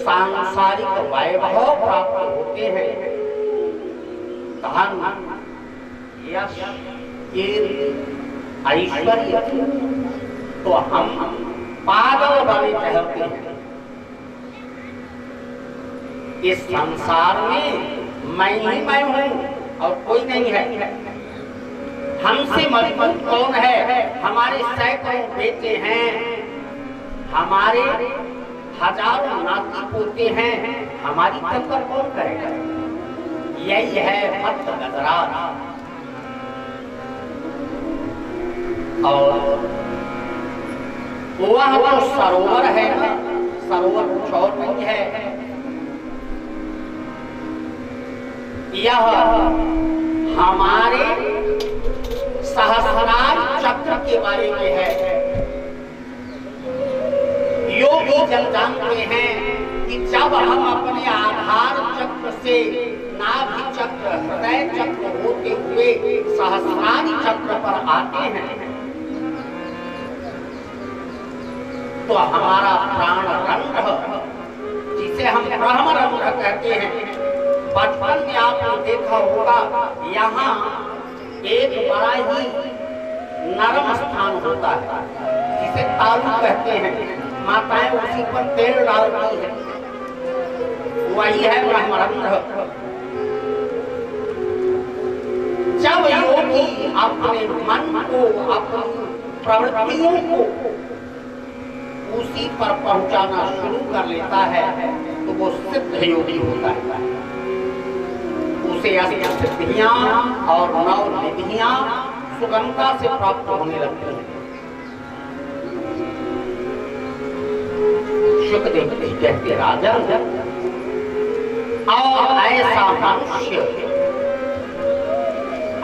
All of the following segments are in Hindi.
सांसारिक वैभव प्राप्त होते हैं, धन, यश, कीर्ति, ऐश्वर्य, तो हम पागल बने टहलते हैं। इस संसार में मैं ही मैं हूं और कोई नहीं है। हमसे मजबूत कौन है? हमारे सैकड़ों बेटे हैं, हमारे हजारों नाती पोते हैं, हमारी कदर कौन करेगा? यही है मत गजराज। और वह तो सरोवर है ना, सरोवर कुछ और नहीं है। यह हमारे सहस्रार चक्र के बारे में है। योगी जन जानते हैं कि जब हम अपने आधार चक्र से नाभि चक्र, हृदय चक्र होते हुए सहस्रारी चक्र पर आते हैं, तो हमारा प्राण रंध्र, जिसे हम ब्रह्म रंध्र कहते हैं, बचपन में आपने देखा होगा, यहाँ एक बड़ा ही नरम स्थान होता है जिसे तालू कहते हैं। माताएं उसी पर तेल डालती है, वही है ब्रह्मरंध्र। जब योगी अपने मन को, अपनी प्रवृत्तियों को उसी पर पहुंचाना शुरू कर लेता है, तो वो सिद्ध योगी होता है। उसे सिद्धियां और नव निधियां सुगमता से प्राप्त होने लगती हैं। शुकदेव जी कहते, राजन, और ऐसा मनुष्य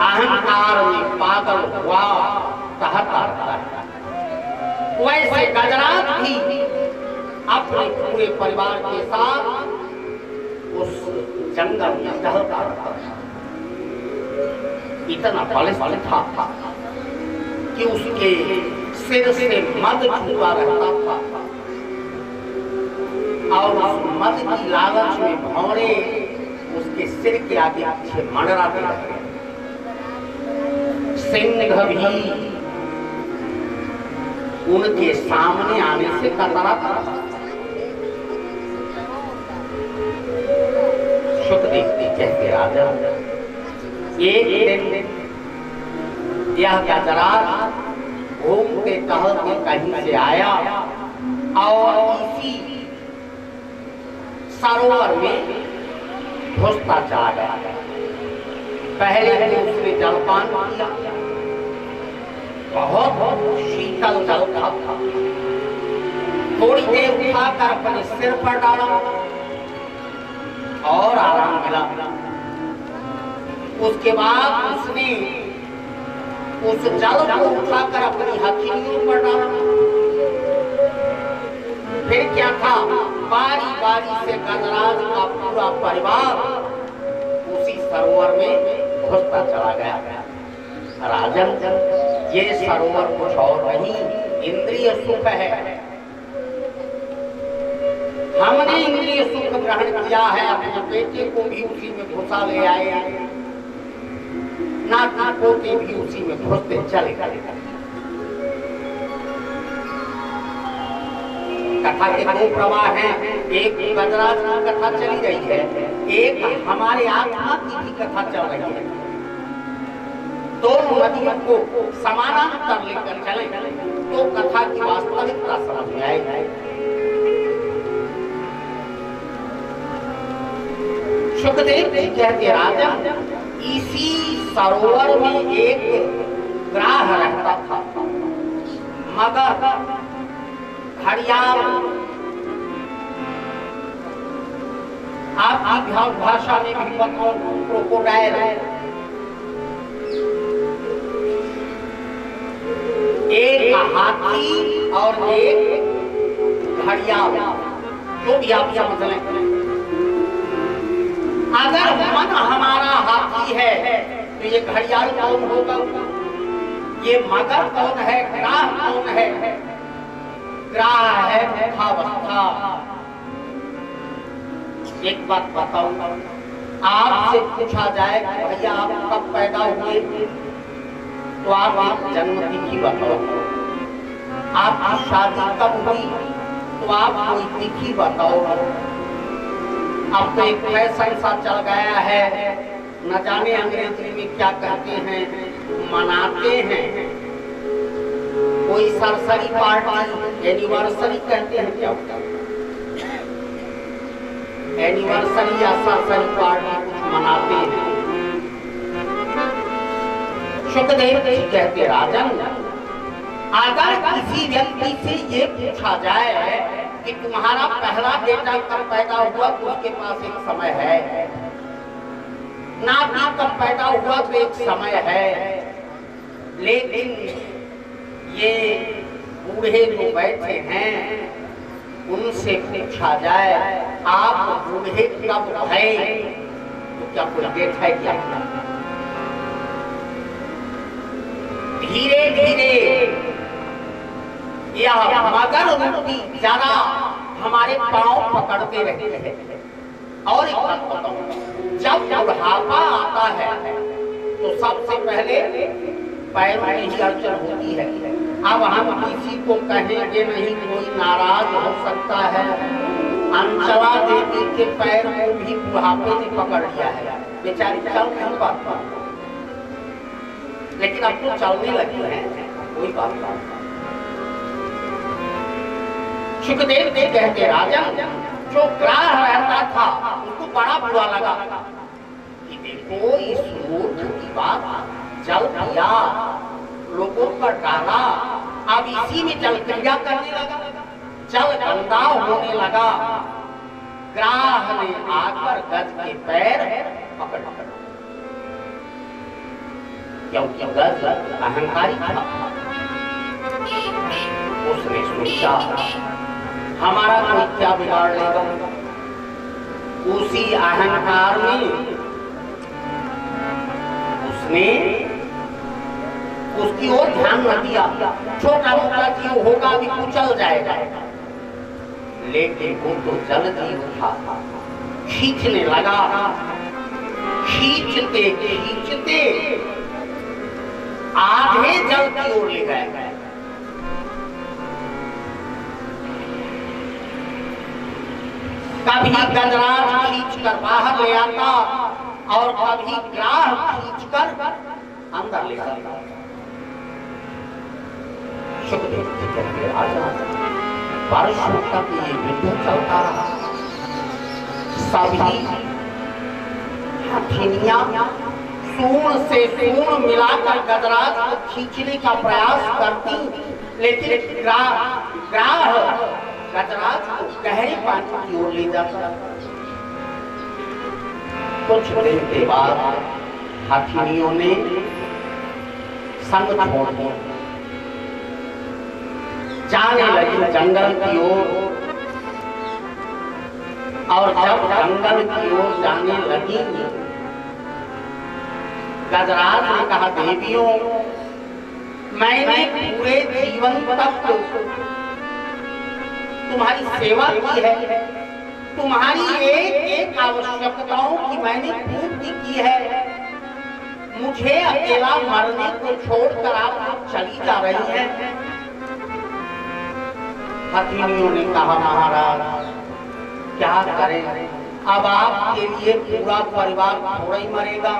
अहंकार में पागल हुआ कहता रहता है, वैसे गजराज भी अपने पूरे परिवार के साथ उस जंगल में टहलता रहता था। इतना बलशाली था कि उसके सिर से मद छूटा रहता था, और उस मद की लालच में भौरे उसके सिर के आगे पीछे मंडराते रहते। सिंह भी उनके सामने आने से कतराता था। शुकदेव जी कहते, राजा, एक दिन यह गजराज घूमते टहलते कहीं से आया और इसी सरोवर में घुसता चला गया। पहले दिन उसने जलपान किया, बहुत शीतल जल था। थोड़ी देर उठाकर अपने सिर पर डाला और आराम मिला। उसके बाद उसने उस जल को उठाकर अपनी हथेलियों पर डाला। फिर क्या था, बारी बारी से गजराज का पूरा परिवार उसी सरोवर में घुसता चला गया। राजन, ये सरोवर कुछ और नहीं, इंद्रिय सुख है। हमने इंद्रिय सुख ग्रहण किया है, अपने बेटे को भी उसी में घुसा ले आए, नाती पोते भी उसी में घुसते चले गए। कथा के दो प्रवाह हैं, एक गजराज की कथा चली रही है, एक हमारे आत्मा की भी कथा चल रही है। दोनों नदियों को समानांतर लेकर चले तो कथा की वास्तविकता समझ में आएगी। शुकदेव जी कहते, राजा, इसी सरोवर में एक ग्राह रहता था, मगर घड़ियाल। आपकी भाषा में भी बताओ, क्रोकोडाइल। एक हाथी और एक घड़ियाल, जो भी आप समझ लें। अगर मन हमारा हाथी है तो ये घड़ियाल कौन होगा? ये मगर कौन है? ग्राह कौन है? ग्राह है मुखावस्था। एक बात बताओ, आपसे पूछा जाए भैया आप कब पैदा हुए, तो आप एक जन्म तिथि बताओ। आपकी शादी कब हुई, तो आप कोई तिथि बताओ। अब तो एक फैशन सा चल गया है, न जाने अंग्रेजी में क्या कहते हैं, मनाते हैं। कोई सरसरी पार्टी एनिवर्सरी कहते हैं, क्या एनिवर्सरी या सरसरी पार्टी कुछ मनाते हैं। सुखदेव जी कहते राजन, अगर किसी व्यक्ति से ये पूछा जाए कि तुम्हारा पहला बेटा कब पैदा हुआ, तो उसके पास एक समय है, नाती कब पैदा हुआ तो एक समय है। लेकिन ये बूढ़े जो बैठे हैं उनसे पूछा जाए आप बूढ़े कब भय, तो क्या कोई डेट है क्या? धीरे धीरे यह मगर रूपी जरा हमारे पांव पकड़ते रहते हैं। और एक बात बताऊं, जब बुढ़ापा आता है तो सबसे पहले पैरों में ही अड़चन होती है। अब हम किसी को कहेंगे नहीं, कोई नाराज हो सकता है। अंचला देवी के पैर को भी बुढ़ापे ने पकड़ लिया है, बेचारी चल नहीं पाती, लेकिन अब तो चलने लगी है, कोई बात नहीं। सुखदेव जी कहते राजन, जो ग्राह रहता था उनको बड़ा बुरा लगा कि देखो इस मूर्ख की बात, जल दिया, लोगों का डाला, अब इसी में जल क्रिया करने लगा, जल गंदा होने लगा। ग्राह ने आकर गज के पैर पकड़ पकड़, क्योंकि गज अहंकारी था। उसने सोचा हमारा कोई क्या बिगाड़ लेगा, उसी अहंकार में उसने उसकी ओर ध्यान न दिया। छोटा मोटा जीव होगा भी कुचल जाएगा, लेकिन वो तो जल्दी उठा, खींचने लगा। खींचते खींचते आधे जल की ओर ले गए। कभी गजराज खींचकर बाहर ले आता और कभी ग्राह खींचकर अंदर ले आता। सुखदेव जी कहते राजा, वर्षों तक ये युद्ध चलता रहा। सभी हथिनियां सूर्ण से सूर्ण मिलाकर गजराज को खींचने का प्रयास करती, लेकिन ग्राह गजराज को गहरे पानी की ओर ले जाता। कुछ देर के बाद हथिनियों ने संग छोड़ दिया, जाने लगी जंगल की ओर। और जब जंगल की ओर जाने लगी, गजराज ने कहा देवियों, मैंने पूरे जीवन तक तुम्हारी सेवा की है, तुम्हारी एक एक आवश्यकताओं की मैंने पूर्ति की है। मुझे अकेला मरने को छोड़कर आप चली जा रही हैं। हथिनियों ने कहा महाराज क्या करें, अब आपके लिए पूरा परिवार थोड़ा ही मरेगा।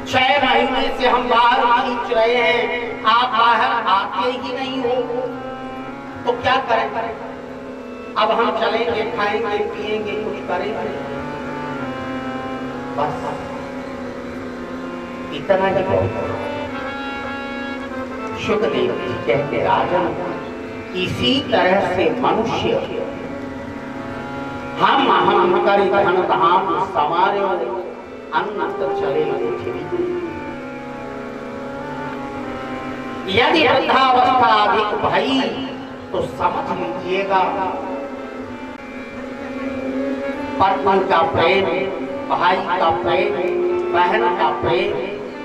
6 महीने से हम बाहर खींच रहे हैं, आप बाहर आते ही नहीं हो, तो क्या करें? अब हम चलेंगे, खाएंगे, पिएंगे, कुछ करेंगे, बस इतना ही बहुत। सुखदेव जी कहते राजन, इसी तरह से मनुष्य हम करी धन धाम समारे अनंत चले पृथ्वी। यदि वृद्धावस्था अधिक भई तो समझ लीजिएगा पत्नी का प्रेम, भाई का प्रेम, बहन का प्रेम,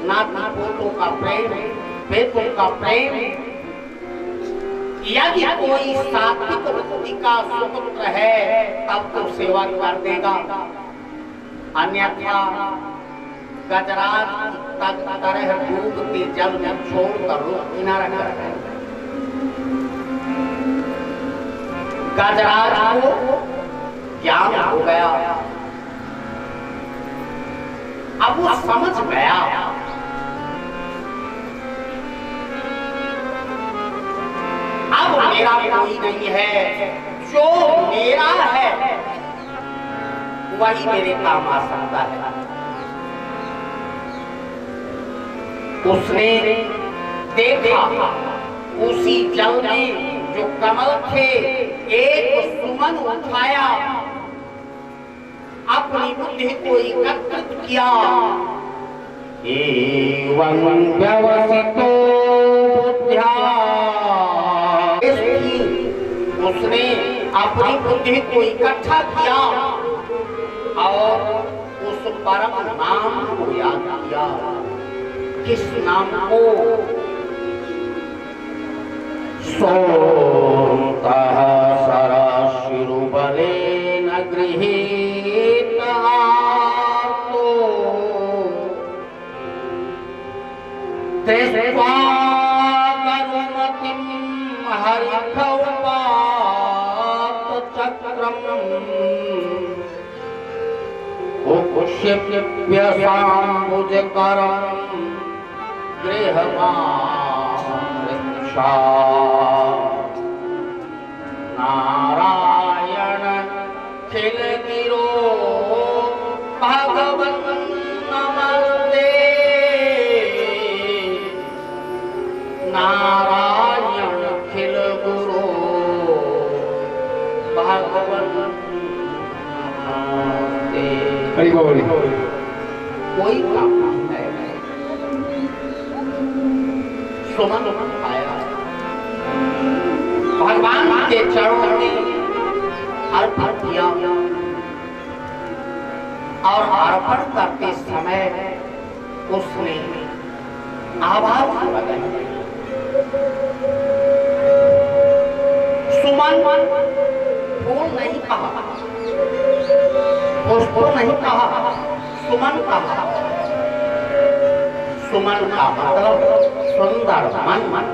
नाती पोतों का प्रेम, बेटों का प्रेम यदि कोई सात्विक वृत्ति का सुपुत्र है तब तो सेवा कर देगा, अन्यथा गजराज तक तरह डूबते जल में छोड़कर किनारा कर देगा। गजराज को ज्ञान हो गया, अब वो समझ गया अब मेरा कोई नहीं है, जो मेरा है वही मेरे काम आ सकता है। उसने देखा उसी जल में जो कमल थे, एक सुमन उठाया, अपनी बुद्धि को एकत्रित किया, एवं व्यवसितो बुद्ध्या, उसने अपनी बुद्धि को इकट्ठा किया और उस परम नाम को याद किया। किस नाम को? सोतः सरशिरुबलेन गृहीतः तो दृष्ट्वा करुणतिं हरिखौपातचक्रम् उक्षिप्य साम्बुजकरं गृहमामृक्षा नारायण खिलगिरो भगवन् नमस्ते, नारायण खिलगुरो भगवन् नमस्ते। हरि बोल। कोई काम है सुमन आया, भगवान के चरणों में अर्पण किया और अर्पण करते समय उसने आवाज लगाई, सुमन फूल नहीं कहा, पुष्प नहीं कहा, सुमन कहा। सुमन का मतलब सुंदर मन।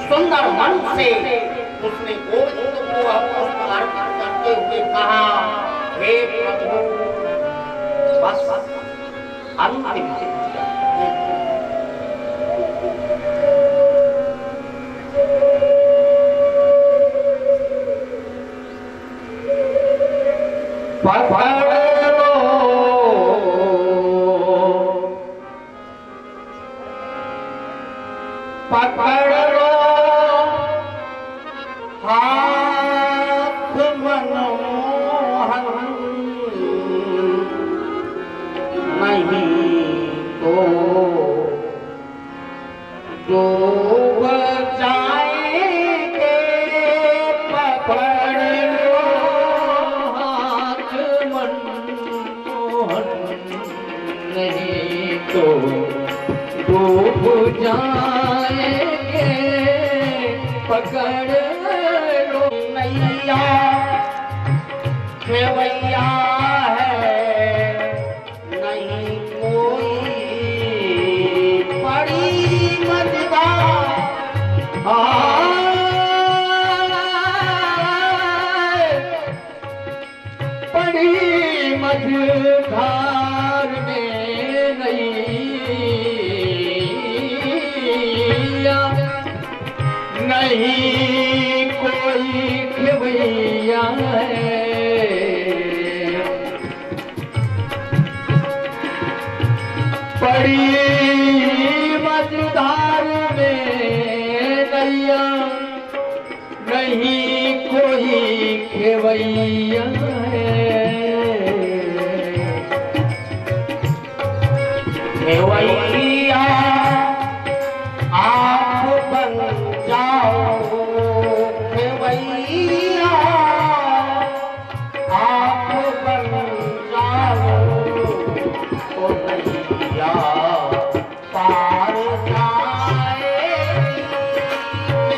सुंदर मन से उसने गोविंद को पुष्प अर्पण करते हुए कहा, हे प्रभु, बस अंतिम पकड़ लो, पकड़ लो हाथ मनमोहन, नहीं तो डूब जाएंगे। पकड़ लो हाथ मनमोहन, नहीं तो डूब जाएंगे। पकड़ लो नैया खेवैया है, नहीं कोई बड़ी मजेदार, बड़ी मझधार में नहीं कोई खेवैया है। बड़ी मझधार में नैया, नहीं कोई खेवैया है। खेवैया आप बन जाओ, खेवैया आप बन जाओ, तो नैया पार जाएगी।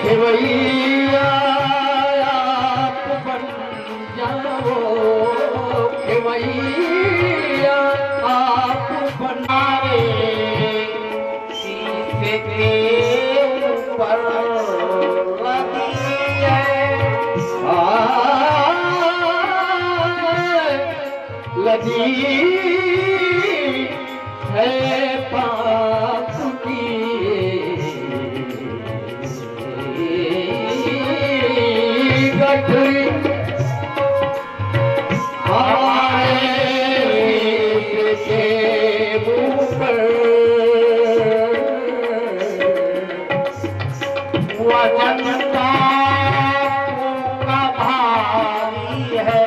खेवैया जाओ कि मैया आप बनाए शीशे के ऊपर लगी है लगी है पाप की गठरी हमारे के ऊपर वजन का भारी है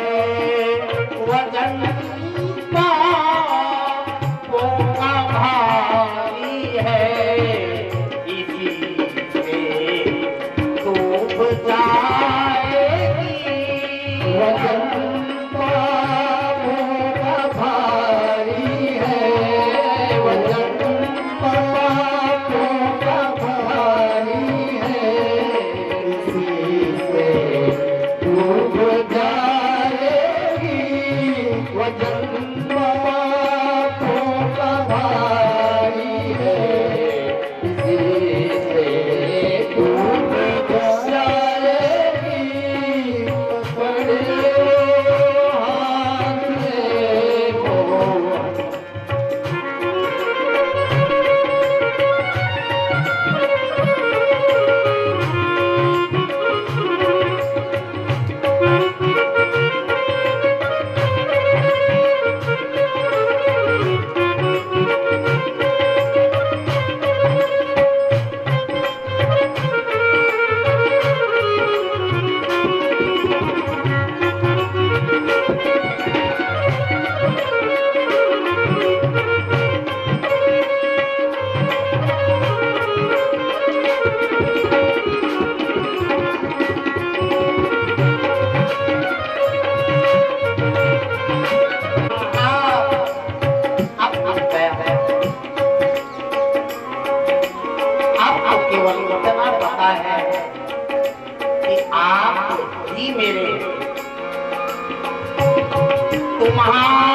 वजन का भारी है इसी से डूब जाएगी वजन का भारी है वजन का भारी है इसी से डूब जाएगी वजन का भारी है इसी से डूब जाएगी बड़े हाथ देखो केवल इतना पता है कि आप ही मेरे तुम्हारे